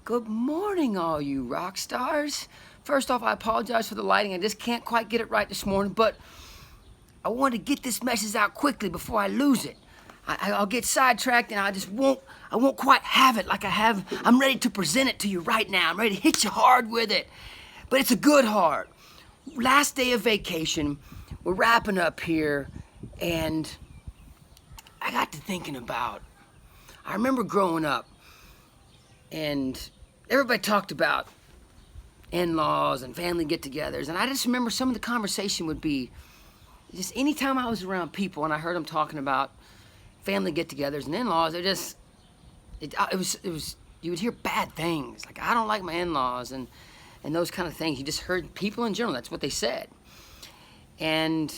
Good morning, all you rock stars. First off, I apologize for the lighting. I just can't quite get it right this morning, but I want to get this message out quickly before I lose it. I'll get sidetracked and I won't quite have it like I have. I'm ready to present it to you right now. I'm ready to hit you hard with it, but it's a good hard. Last day of vacation, we're wrapping up here, and I got to thinking about, I remember growing up, and everybody talked about in-laws and family get-togethers, and I just remember some of the conversation would be, just anytime I was around people and I heard them talking about family get-togethers and in-laws, it was you would hear bad things, like I don't like my in-laws and those kind of things. You just heard people in general, that's what they said. And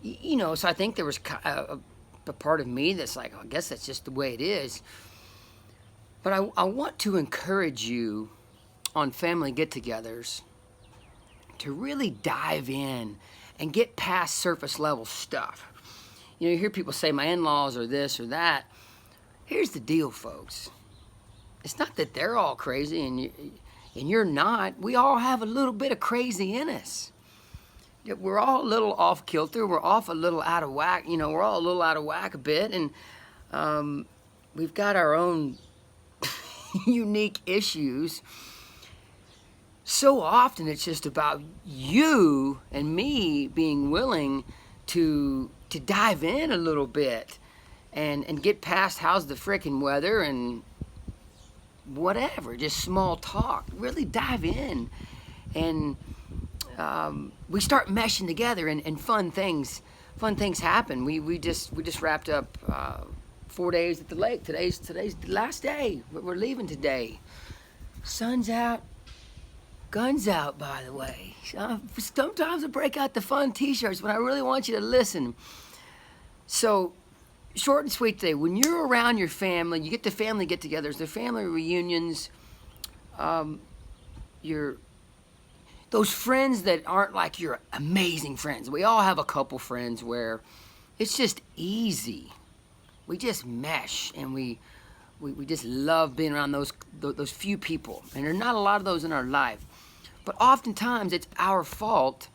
so I think there was a part of me that's like, I guess that's just the way it is. But I want to encourage you on family get-togethers to really dive in and get past surface level stuff. You hear people say my in-laws are this or that. Here's the deal, folks. It's not that they're all crazy and you're not. We all have a little bit of crazy in us. We're all a little off kilter. We're off a little out of whack. We're all a little out of whack a bit, and we've got our own unique issues. So often it's just about you and me being willing to dive in a little bit and get past how's the frickin' weather and whatever, just small talk. Really dive in, and we start meshing together, and fun things happen. We just wrapped up 4 days at the lake. Today's the last day. We're leaving today. Sun's out, guns out, by the way. Sometimes I break out the fun t-shirts when I really want you to listen. So, short and sweet today. When you're around your family, you get the family get-togethers, the family reunions, those friends that aren't like your amazing friends. We all have a couple friends where it's just easy. We just mesh, and we just love being around those few people. And there are not a lot of those in our life. But oftentimes it's our fault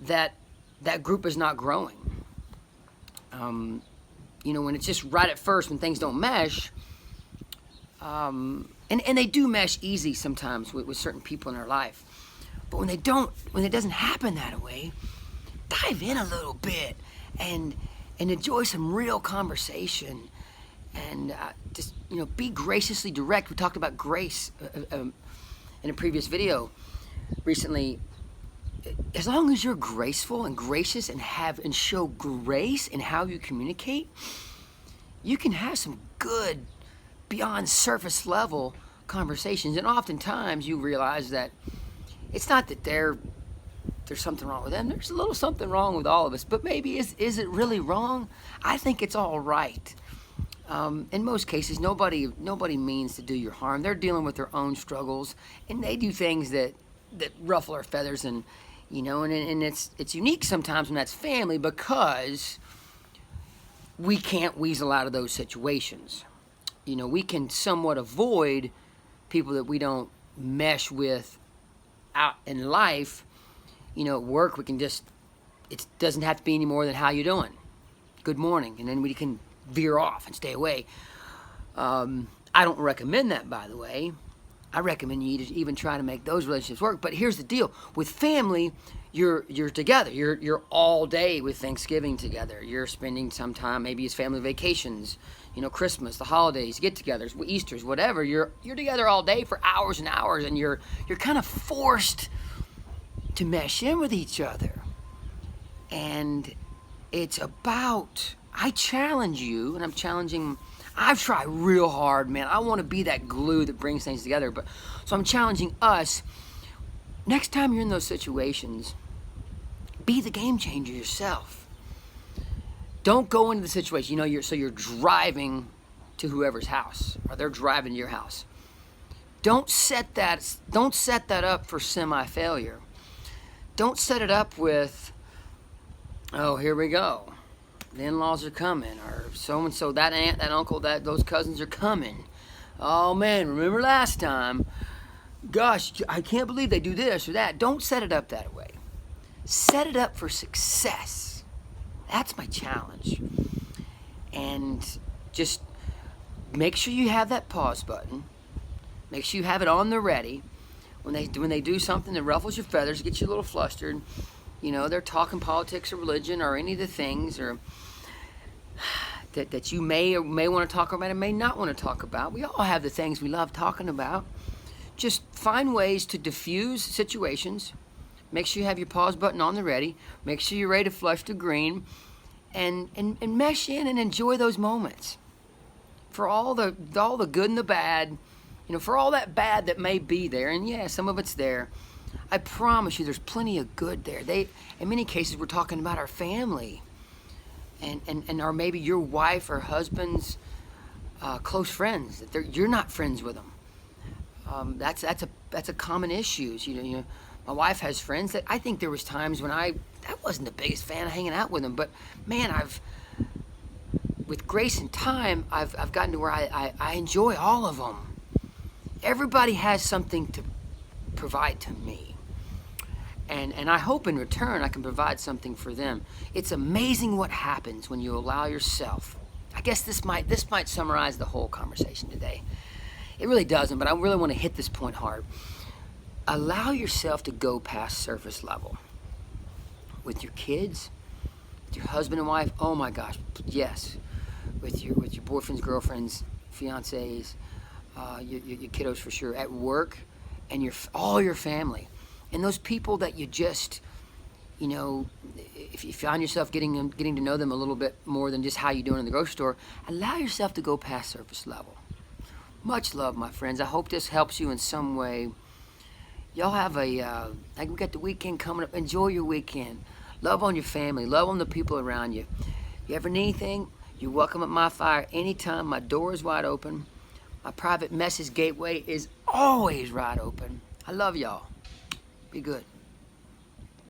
that group is not growing. When it's just right at first, when things don't mesh, and they do mesh easy sometimes with certain people in our life. But when it doesn't happen that way, dive in a little bit and enjoy some real conversation, and just be graciously direct. We talked about grace in a previous video recently. As long as you're graceful and gracious and show grace in how you communicate, you can have some good beyond surface level conversations. And oftentimes you realize that it's not that there's something wrong with them. There's a little something wrong with all of us, but maybe is it really wrong? I think it's all right. In most cases, nobody means to do you harm. They're dealing with their own struggles, and they do things that ruffle our feathers, and it's unique sometimes when that's family, because we can't weasel out of those situations. We can somewhat avoid people that we don't mesh with out in life. At work, we can it doesn't have to be any more than how you doing, good morning, and then we can veer off and stay away. I don't recommend that, by the way. I recommend you to even try to make those relationships work. But here's the deal: with family, you're together. You're all day with Thanksgiving together. You're spending some time. Maybe it's family vacations. Christmas, the holidays, get-togethers, Easter's, whatever. You're together all day for hours and hours, and you're kind of forced to mesh in with each other. And it's about, I challenge you, and I've tried real hard, man. I want to be that glue that brings things together. So I'm challenging us, next time you're in those situations, be the game changer yourself. Don't go into the situation, you're driving to whoever's house, or they're driving to your house. Don't set that up for semi-failure. Don't set it up with, oh, here we go. The in-laws are coming, or so-and-so, that aunt, that uncle, those cousins are coming. Oh man, remember last time? Gosh, I can't believe they do this or that. Don't set it up that way. Set it up for success. That's my challenge. And just make sure you have that pause button. Make sure you have it on the ready. When they do something that ruffles your feathers, gets you a little flustered, you know, they're talking politics or religion or any of the things or that you may or may want to talk about and may not want to talk about. We all have the things we love talking about. Just find ways to diffuse situations. Make sure you have your pause button on the ready. Make sure you're ready to flush to green and mesh in and enjoy those moments. For all the good and the bad, you know, for all that bad that may be there, and yeah, some of it's there, I promise you there's plenty of good there. In many cases, we're talking about our family and or maybe your wife or husband's close friends. You're not friends with them. That's a common issue. You know, my wife has friends that I think there was times when I wasn't the biggest fan of hanging out with them, but man, with grace and time, I've gotten to where I enjoy all of them. Everybody has something to provide to me. And I hope in return I can provide something for them. It's amazing what happens when you allow yourself. I guess this might summarize the whole conversation today. It really doesn't, but I really want to hit this point hard. Allow yourself to go past surface level. With your kids, with your husband and wife, oh my gosh, yes. With your boyfriends, girlfriends, fiancés, your kiddos for sure, at work, and all your family. And those people that you just, you know, if you find yourself getting to know them a little bit more than just how you're doing in the grocery store, allow yourself to go past surface level. Much love, my friends. I hope this helps you in some way. Y'all have like we got the weekend coming up. Enjoy your weekend. Love on your family. Love on the people around you. You ever need anything, you're welcome at my fire anytime. My door is wide open. My private message gateway is always wide open. I love y'all. Be good.